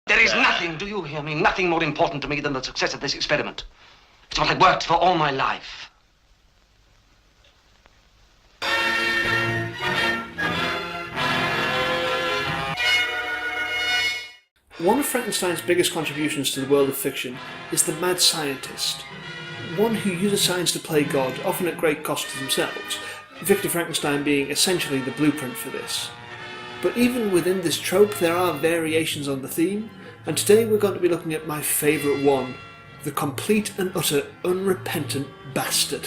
There is nothing, do you hear me, nothing more important to me than the success of this experiment. It's what I worked for all my life. One of Frankenstein's biggest contributions to the world of fiction is the mad scientist. One who uses science to play God, often at great cost to themselves, Victor Frankenstein being essentially the blueprint for this. But even within this trope there are variations on the theme, and today we're going to be looking at my favourite one, the complete and utter unrepentant bastard.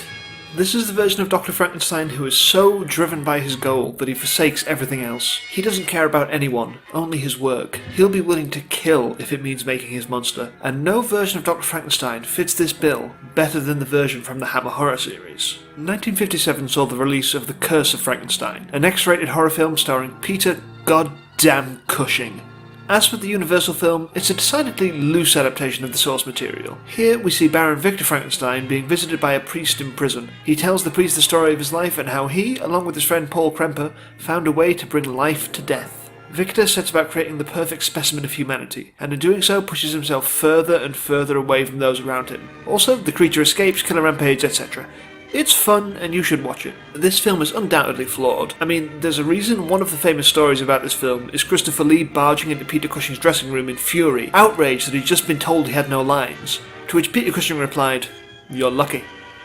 This is the version of Dr. Frankenstein who is so driven by his goal that he forsakes everything else. He doesn't care about anyone, only his work. He'll be willing to kill if it means making his monster, and no version of Dr. Frankenstein fits this bill better than the version from the Hammer horror series. 1957 saw the release of The Curse of Frankenstein, an X-rated horror film starring Peter Goddamn Cushing. As with the Universal film, it's a decidedly loose adaptation of the source material. Here we see Baron Victor Frankenstein being visited by a priest in prison. He tells the priest the story of his life and how he, along with his friend Paul Kremper, found a way to bring life to death. Victor sets about creating the perfect specimen of humanity, and in doing so pushes himself further and further away from those around him. Also, the creature escapes, killer rampage, etc. It's fun, and you should watch it. This film is undoubtedly flawed. I mean, there's a reason one of the famous stories about this film is Christopher Lee barging into Peter Cushing's dressing room in fury, outraged that he'd just been told he had no lines. To which Peter Cushing replied, "You're lucky.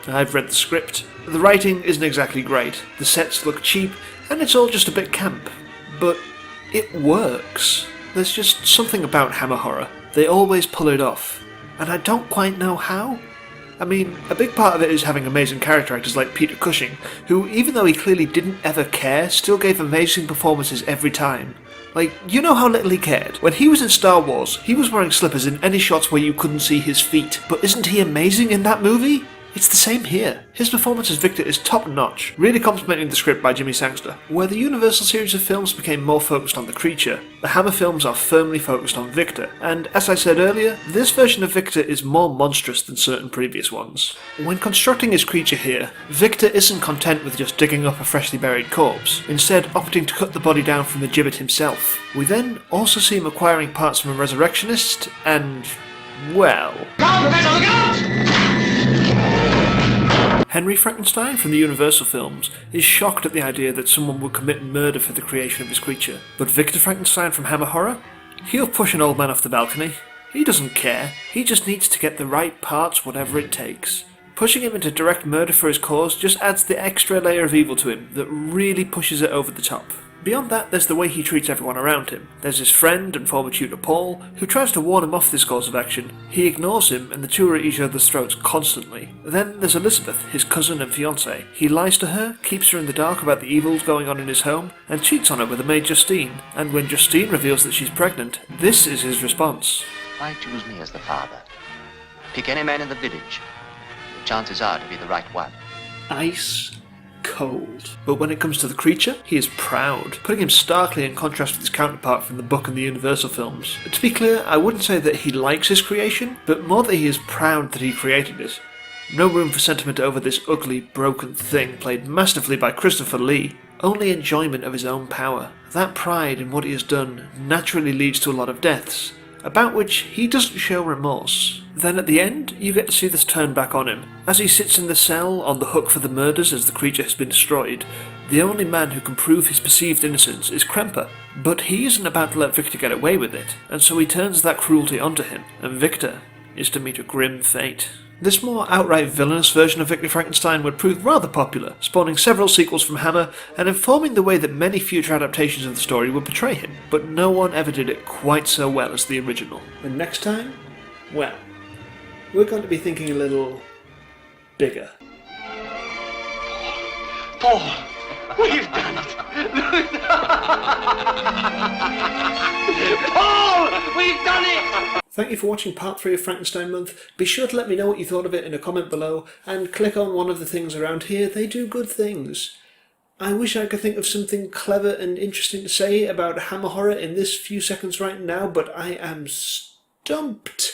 I've read the script." The writing isn't exactly great, the sets look cheap, and it's all just a bit camp. But it works. There's just something about Hammer horror. They always pull it off. And I don't quite know how. I mean, a big part of it is having amazing character actors like Peter Cushing, who, even though he clearly didn't ever care, still gave amazing performances every time. Like, you know how little he cared? When he was in Star Wars, he was wearing slippers in any shots where you couldn't see his feet. But isn't he amazing in that movie? It's the same here. His performance as Victor is top-notch, really complementing the script by Jimmy Sangster. Where the Universal series of films became more focused on the creature, the Hammer films are firmly focused on Victor, and as I said earlier, this version of Victor is more monstrous than certain previous ones. When constructing his creature here, Victor isn't content with just digging up a freshly buried corpse, instead opting to cut the body down from the gibbet himself. We then also see him acquiring parts from a resurrectionist, and, well... Henry Frankenstein from the Universal films is shocked at the idea that someone would commit murder for the creation of his creature. But Victor Frankenstein from Hammer Horror? He'll push an old man off the balcony. He doesn't care. He just needs to get the right parts, whatever it takes. Pushing him into direct murder for his cause just adds the extra layer of evil to him that really pushes it over the top. Beyond that, there's the way he treats everyone around him. There's his friend and former tutor Paul, who tries to warn him off this course of action. He ignores him, and the two are at each other's throats constantly. Then there's Elizabeth, his cousin and fiancée. He lies to her, keeps her in the dark about the evils going on in his home, and cheats on her with a maid Justine. And when Justine reveals that she's pregnant, this is his response. Why choose me as the father? Pick any man in the village. The chances are to be the right one. Ice cold. But when it comes to the creature, he is proud, putting him starkly in contrast with his counterpart from the book and the Universal films. To be clear, I wouldn't say that he likes his creation, but more that he is proud that he created it. No room for sentiment over this ugly, broken thing played masterfully by Christopher Lee. Only enjoyment of his own power. That pride in what he has done naturally leads to a lot of deaths, about which he doesn't show remorse. Then at the end, you get to see this turn back on him. As he sits in the cell, on the hook for the murders as the creature has been destroyed, the only man who can prove his perceived innocence is Kremper. But he isn't about to let Victor get away with it, and so he turns that cruelty onto him, and Victor is to meet a grim fate. This more outright villainous version of Victor Frankenstein would prove rather popular, spawning several sequels from Hammer and informing the way that many future adaptations of the story would portray him, but no one ever did it quite so well as the original. And next time, well, we're going to be thinking a little bigger. Paul, we've done it! Paul, we've done it! Thank you for watching part 3 of Frankenstein Month. Be sure to let me know what you thought of it in a comment below, and click on one of the things around here. They do good things. I wish I could think of something clever and interesting to say about Hammer Horror in this few seconds right now, but I am stumped.